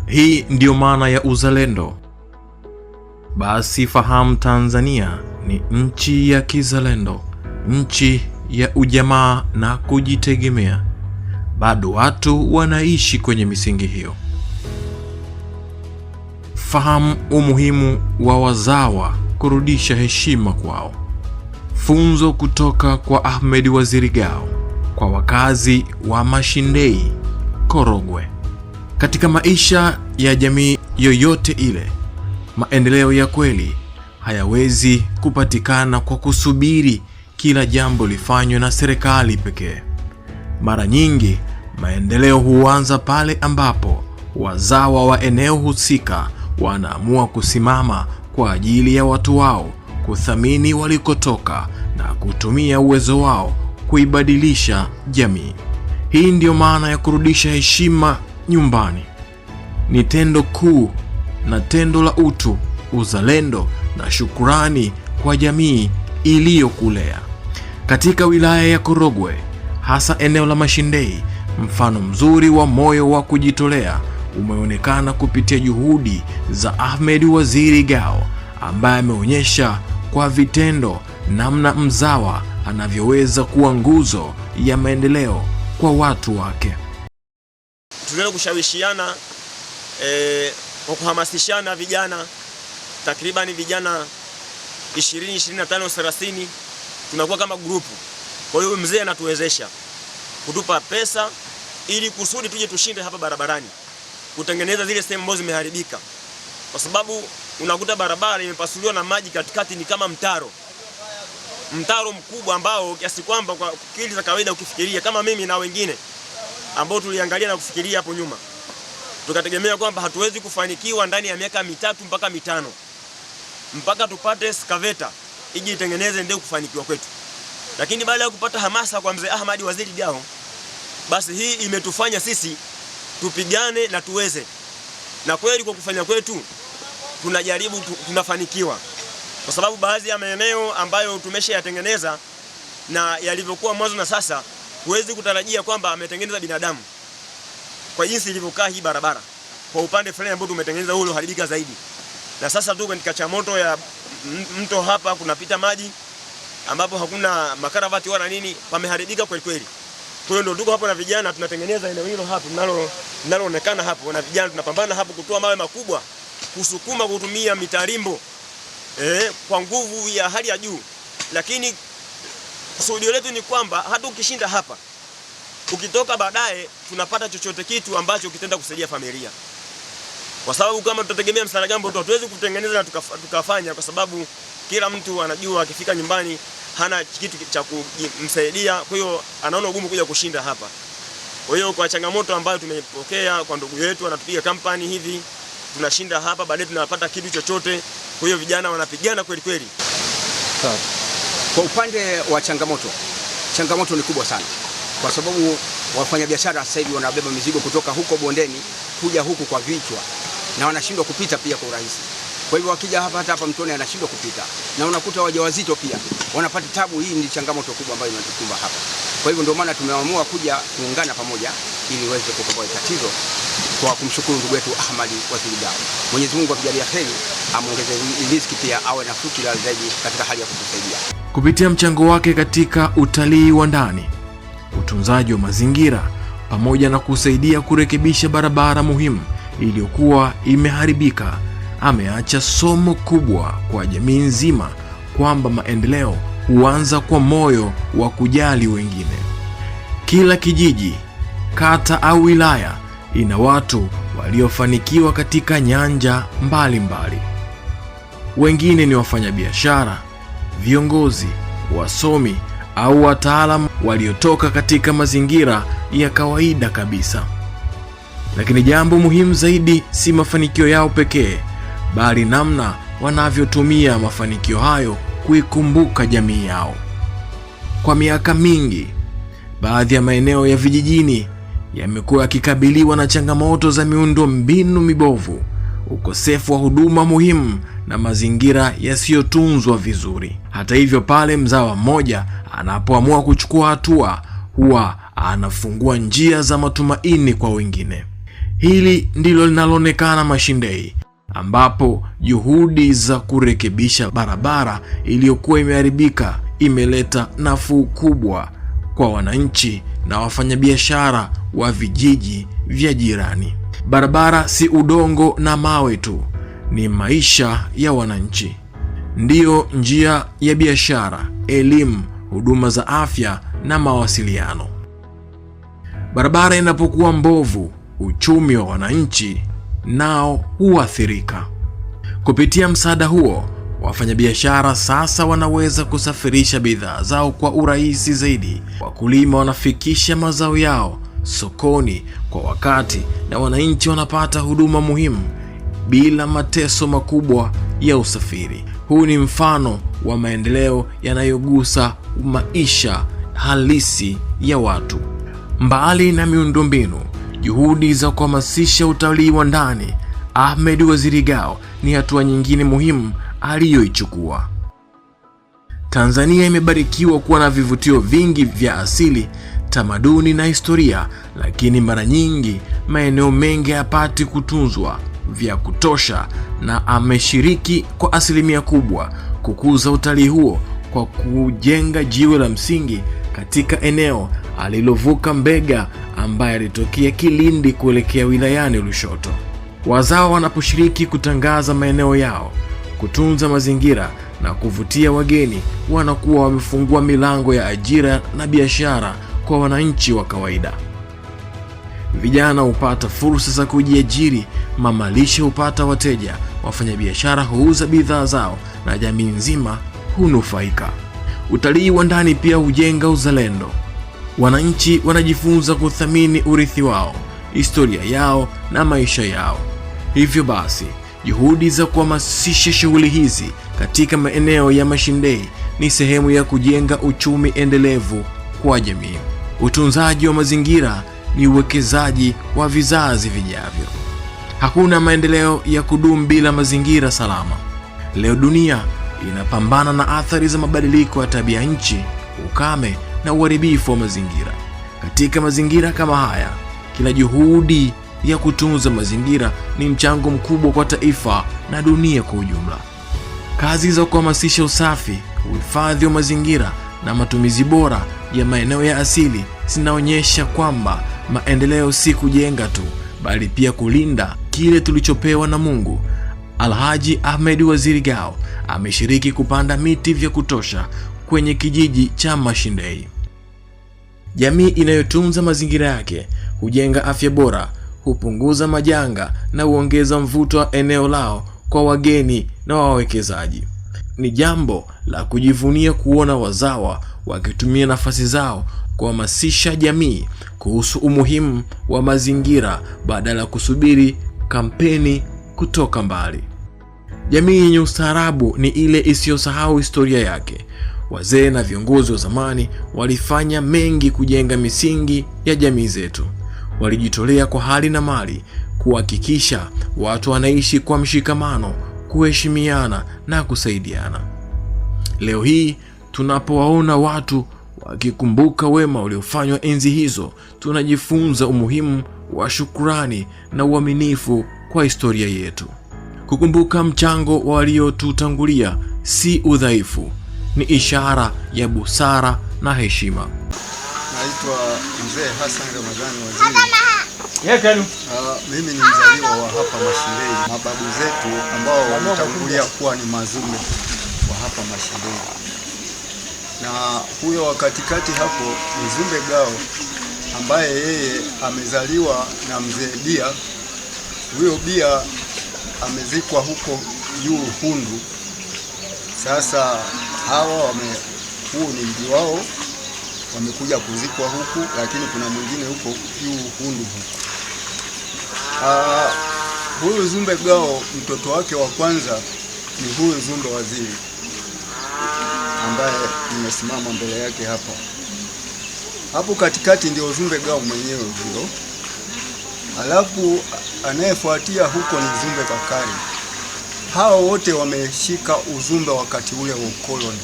Hii ndiyo maana ya uzalendo. Basi fahamu, Tanzania ni nchi ya kizalendo, nchi ya ujamaa na kujitegemea. Bado watu wanaishi kwenye misingi hiyo. Fahamu umuhimu wa wazawa kurudisha heshima kwao. Funzo kutoka kwa Ahmed Waziri Gao kwa wakazi wa Mashindei, Korogwe. Katika maisha ya jamii yoyote ile, maendeleo ya kweli hayawezi kupatikana kwa kusubiri kila jambo lifanywe na serikali pekee. Mara nyingi maendeleo huanza pale ambapo wazawa wa eneo husika wanaamua kusimama kwa ajili ya watu wao, kuthamini walikotoka na kutumia uwezo wao kuibadilisha jamii. Hii ndiyo maana ya kurudisha heshima nyumbani. Ni tendo kuu na tendo la utu, uzalendo na shukurani kwa jamii iliyokulea. Katika wilaya ya Korogwe, hasa eneo la Mashindei, mfano mzuri wa moyo wa kujitolea umeonekana kupitia juhudi za Ahmed Waziri Gao, ambaye ameonyesha kwa vitendo namna mzawa anavyoweza kuwa nguzo ya maendeleo kwa watu wake. Tunaweza kushawishiana kwa kuhamasishana vijana, takriban vijana 20, 25, 30 tunakuwa kama grupu. Kwa hiyo mzee anatuwezesha kutupa pesa ili kusudi tuje tushinde hapa barabarani, kutengeneza zile sehemu ambazo zimeharibika, kwa sababu unakuta barabara imepasuliwa na maji katikati, ni kama mtaro mkubwa ambao kiasi kwamba kwa akili za kawaida ukifikiria, kama mimi na wengine ambao tuliangalia na kufikiria hapo nyuma, tukategemea kwamba hatuwezi kufanikiwa ndani ya miaka 3 mpaka 5 mpaka tupate skaveta iji itengeneze ndio kufanikiwa kwetu. Lakini baada ya kupata hamasa kwa mzee Ahmed Waziri Gao, basi hii imetufanya sisi tupigane na tuweze. Na kweli kwa kufanya kwetu tunajaribu, tunafanikiwa. Kwa sababu baadhi ya maeneo ambayo tumeshayatengeneza na yalivyokuwa mwanzo na sasa, huwezi kutarajia kwamba ametengeneza binadamu kwa jinsi ilivyokaa hii barabara. Kwa upande fulani ambao tumetengeneza ule haribika zaidi. Na sasa tu katika changamoto ya mto hapa kunapita maji ambapo hakuna makaravati wala nini, pameharibika kweli kweli. Kwa hiyo ndio tuko hapo na vijana tunatengeneza eneo hilo hapo linaloonekana hapo, na vijana tunapambana hapo kutoa mawe makubwa, kusukuma kutumia mitarimbo kwa nguvu ya hali ya juu. Lakini kusudi letu ni kwamba hata ukishinda hapa, ukitoka baadaye tunapata chochote kitu ambacho kitenda kusaidia familia. Kwa sababu kama tutategemea msaada gambo tu hatuwezi kutengeneza na tukafanya, kwa sababu kila mtu anajua akifika nyumbani hana kitu cha kumsaidia, kwa hiyo anaona ugumu kuja kushinda hapa. Kwa hiyo kwa changamoto ambayo tumepokea kwa ndugu yetu anatupiga kampani hivi, tunashinda hapa, baadaye tunapata kitu chochote. Kwa hiyo vijana wanapigana kweli kweli. Sawa. Kwa upande wa changamoto ni kubwa sana, kwa sababu wafanyabiashara sasa hivi wanabeba mizigo kutoka huko bondeni kuja huku kwa vichwa, na wanashindwa kupita pia kwa urahisi. Kwa hivyo wakija hapa Mtoni anashindwa kupita, na unakuta wajawazito pia wanapata tabu. Hii ni changamoto kubwa ambayo inatukumba hapa. Kwa hivyo ndio maana tumeamua kuja kuungana pamoja ili uweze kukomboa tatizo, kwa kumshukuru ndugu yetu Ahmed Waziri Gao. Mwenyezi Mungu akujalie heri, amuongeze riziki pia, awe na fikra zaidi katika hali ya kutusaidia. Kupitia mchango wake katika utalii wa ndani, utunzaji wa mazingira, pamoja na kusaidia kurekebisha barabara muhimu iliyokuwa imeharibika, ameacha somo kubwa kwa jamii nzima kwamba maendeleo huanza kwa moyo wa kujali wengine. Kila kijiji, kata au wilaya ina watu waliofanikiwa katika nyanja mbalimbali. Wengine ni wafanyabiashara, viongozi, wasomi au wataalamu waliotoka katika mazingira ya kawaida kabisa. Lakini jambo muhimu zaidi si mafanikio yao pekee, bali namna wanavyotumia mafanikio hayo kuikumbuka jamii yao. Kwa miaka mingi, baadhi ya maeneo ya vijijini yamekuwa yakikabiliwa na changamoto za miundo mbinu mibovu, ukosefu wa huduma muhimu na mazingira yasiyotunzwa vizuri. Hata hivyo, pale mzawa mmoja anapoamua kuchukua hatua, huwa anafungua njia za matumaini kwa wengine. Hili ndilo linaloonekana Mashindei, ambapo juhudi za kurekebisha barabara iliyokuwa imeharibika imeleta nafuu kubwa kwa wananchi na wafanyabiashara wa vijiji vya jirani. Barabara si udongo na mawe tu, ni maisha ya wananchi. Ndiyo njia ya biashara, elimu, huduma za afya na mawasiliano. Barabara inapokuwa mbovu, uchumi wa wananchi nao huathirika. Kupitia msaada huo, wafanyabiashara sasa wanaweza kusafirisha bidhaa zao kwa urahisi zaidi. Wakulima wanafikisha mazao yao sokoni kwa wakati, na wananchi wanapata huduma muhimu bila mateso makubwa ya usafiri. Huu ni mfano wa maendeleo yanayogusa maisha halisi ya watu. Mbali na miundombinu, juhudi za kuhamasisha utalii wa ndani, Ahmed Waziri Gao ni hatua nyingine muhimu aliyoichukua. Tanzania imebarikiwa kuwa na vivutio vingi vya asili, tamaduni na historia, lakini mara nyingi maeneo mengi hayapati kutunzwa vya kutosha, na ameshiriki kwa asilimia kubwa kukuza utalii huo kwa kujenga jiwe la msingi katika eneo alilovuka Mbega, ambaye alitokea Kilindi kuelekea wilayani Lushoto. Wazawa wanaposhiriki kutangaza maeneo yao, kutunza mazingira na kuvutia wageni, wanakuwa wamefungua milango ya ajira na biashara kwa wananchi wa kawaida. Vijana hupata fursa za kujiajiri, mamalishe hupata wateja, wafanyabiashara huuza bidhaa zao na jamii nzima hunufaika. Utalii wa ndani pia hujenga uzalendo. Wananchi wanajifunza kuthamini urithi wao, historia yao na maisha yao. Hivyo basi, juhudi za kuhamasisha shughuli hizi katika maeneo ya Mashindei ni sehemu ya kujenga uchumi endelevu kwa jamii. Utunzaji wa mazingira ni uwekezaji wa vizazi vijavyo. Hakuna maendeleo ya kudumu bila mazingira salama. Leo dunia inapambana na athari za mabadiliko ya tabia nchi, ukame na uharibifu wa mazingira. Katika mazingira kama haya, kila juhudi ya kutunza mazingira ni mchango mkubwa kwa taifa na dunia kwa ujumla. Kazi za kuhamasisha usafi, uhifadhi wa mazingira na matumizi bora ya maeneo ya asili zinaonyesha kwamba maendeleo si kujenga tu, bali pia kulinda kile tulichopewa na Mungu. Alhaji Ahmed Waziri Gao ameshiriki kupanda miti vya kutosha kwenye kijiji cha Mashindei. Jamii inayotunza mazingira yake hujenga afya bora, hupunguza majanga na huongeza mvuto wa eneo lao kwa wageni na wawekezaji. Ni jambo la kujivunia kuona wazawa wakitumia nafasi zao kuhamasisha jamii kuhusu umuhimu wa mazingira badala ya kusubiri kampeni kutoka mbali. Jamii yenye ustaarabu ni ile isiyosahau historia yake. Wazee na viongozi wa zamani walifanya mengi kujenga misingi ya jamii zetu. Walijitolea kwa hali na mali kuhakikisha watu wanaishi kwa mshikamano, kuheshimiana na kusaidiana. Leo hii tunapowaona watu wakikumbuka wema uliofanywa enzi hizo, tunajifunza umuhimu wa shukrani na uaminifu kwa historia yetu. Kukumbuka mchango wa waliotutangulia si udhaifu, ni ishara ya busara na heshima. Naitwa Mzee Hassan Ramadhani Waziri. Mimi ni mzaliwa wa hapa Mashindei. Mababu zetu ambao walitangulia kuwa ni mazumbe wa hapa Mashindei. Na huyo wa katikati hapo ni Zumbe Gao, ambaye yeye amezaliwa na Mzee Bia. Huyo Bia amezikwa huko juu Hundu. Sasa hawa huu ni mji wao, wamekuja kuzikwa huku, lakini kuna mwingine huko juu Hundu huko. Huyu Zumbe Gao mtoto wake wa kwanza ni huyu Zumbe Waziri ambaye nimesimama mbele yake hapa. Hapo katikati ndio Zumbe Gao mwenyewe huyo. Alafu anayefuatia huko ni Zumbe Bakari. Hao wote wameshika uzumbe wakati ule wa ukoloni.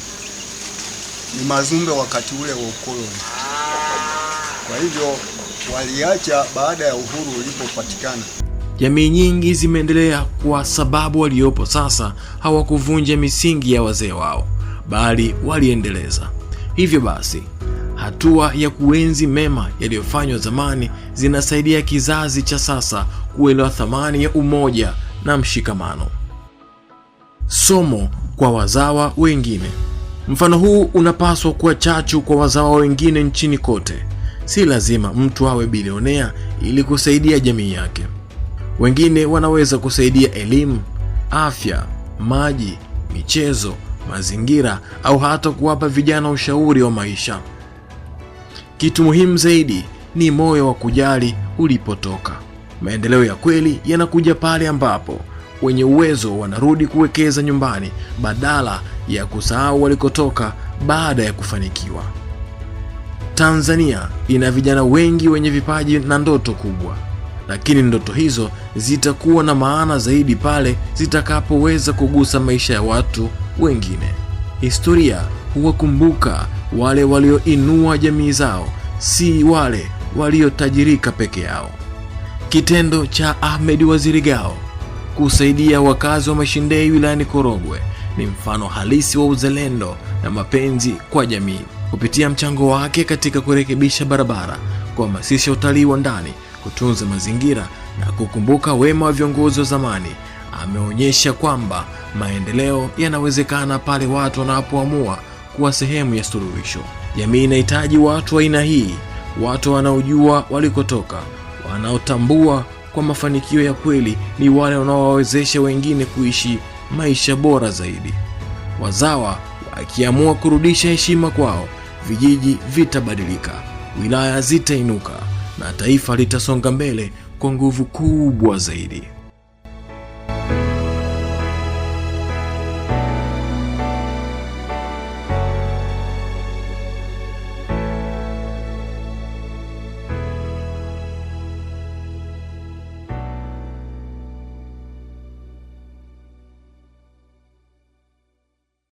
Ni mazumbe wakati ule wa ukoloni. Kwa hivyo waliacha baada ya uhuru ulipopatikana. Jamii nyingi zimeendelea kwa sababu waliopo sasa hawakuvunja misingi ya wazee wao, bali waliendeleza. Hivyo basi, hatua ya kuenzi mema yaliyofanywa zamani zinasaidia kizazi cha sasa kuelewa thamani ya umoja na mshikamano. Somo kwa wazawa wengine. Mfano huu unapaswa kuwa chachu kwa wazawa wengine nchini kote. Si lazima mtu awe bilionea ili kusaidia jamii yake. Wengine wanaweza kusaidia elimu, afya, maji, michezo, mazingira au hata kuwapa vijana ushauri wa maisha. Kitu muhimu zaidi ni moyo wa kujali ulipotoka. Maendeleo ya kweli yanakuja pale ambapo wenye uwezo wanarudi kuwekeza nyumbani badala ya kusahau walikotoka baada ya kufanikiwa. Tanzania ina vijana wengi wenye vipaji na ndoto kubwa, lakini ndoto hizo zitakuwa na maana zaidi pale zitakapoweza kugusa maisha ya watu wengine. Historia huwakumbuka wale walioinua jamii zao, si wale waliotajirika peke yao. Kitendo cha Ahmed Waziri Gao kusaidia wakazi wa Mashindei wilayani Korogwe ni mfano halisi wa uzalendo na mapenzi kwa jamii. Kupitia mchango wake katika kurekebisha barabara, kuhamasisha utalii wa ndani, kutunza mazingira na kukumbuka wema wa viongozi wa zamani, ameonyesha kwamba maendeleo yanawezekana pale watu wanapoamua kuwa sehemu ya suluhisho. Jamii inahitaji watu wa aina hii, watu wanaojua walikotoka, wanaotambua kwa mafanikio ya kweli ni wale wanaowawezesha wengine kuishi maisha bora zaidi. Wazawa wakiamua kurudisha heshima kwao, vijiji vitabadilika, wilaya zitainuka na taifa litasonga mbele kwa nguvu kubwa zaidi.